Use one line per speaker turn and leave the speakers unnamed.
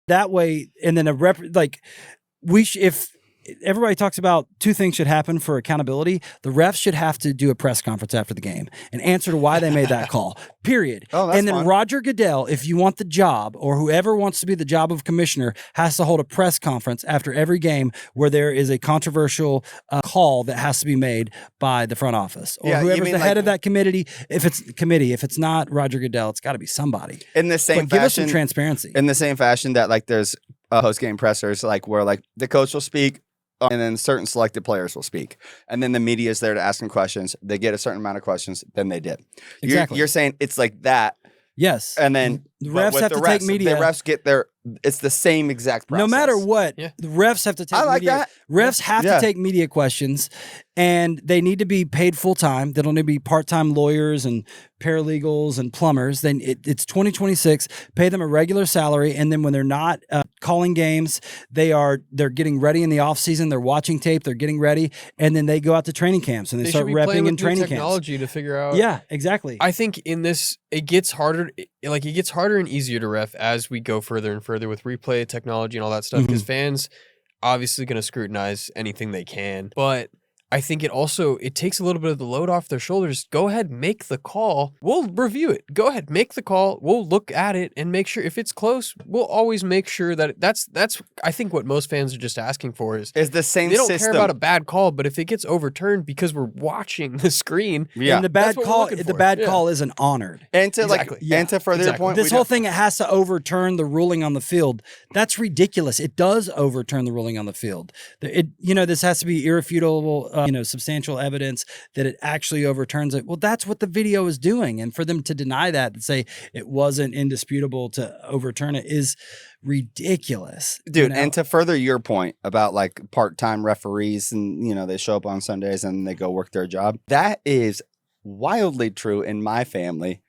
That way, and then if everybody talks about two things should happen for accountability, the refs should have to do a press conference after the game and answer to why they made that call, period.
Oh, that's
and then
fun.
Roger Goodell, if you want the job, or whoever wants to be the job of commissioner, has to hold a press conference after every game where there is a controversial call that has to be made by the front office or whoever's the head of that committee. If it's not Roger Goodell, it's got to be somebody.
In the same
But give us some
fashion,
transparency.
in the same fashion that like there's post-game pressers like where like the coach will speak and then certain selected players will speak, and then the media is there to ask them questions. They get a certain amount of questions, then they did.
Exactly.
You're saying it's like that.
Yes.
And then
the refs have to take media.
The refs get their. It's the same exact process.
No matter what, the refs have to take.
I like
media.
that.
Refs have to take media questions, and they need to be paid full time. They don't need to be part time lawyers and paralegals and plumbers. Then it's 2026. Pay them a regular salary, and then when they're not calling games, they're getting ready in the off season. They're watching tape. They're getting ready, and then they go out to training camps and they start repping in training camps.
Technology to figure out.
Yeah, exactly.
I think in this, it gets harder. Like it gets harder and easier to ref as we go further and further with replay technology and all that stuff. Because fans obviously going to scrutinize anything they can, but I think it takes a little bit of the load off their shoulders. Go ahead, make the call. We'll review it. Go ahead, make the call. We'll look at it and make sure if it's close, we'll always make sure that that's I think what most fans are just asking for is
the same
they don't
system.
care about a bad call, but if it gets overturned because we're watching the screen,
and the bad call isn't honored.
And to and to further your point,
this whole thing, it has to overturn the ruling on the field. That's ridiculous. It does overturn the ruling on the field. This has to be irrefutable. Substantial evidence that it actually overturns it. Well, that's what the video is doing. And for them to deny that and say it wasn't indisputable to overturn it is ridiculous.
Dude, and to further your point about like part-time referees and, they show up on Sundays and they go work their job. That is wildly true in my family.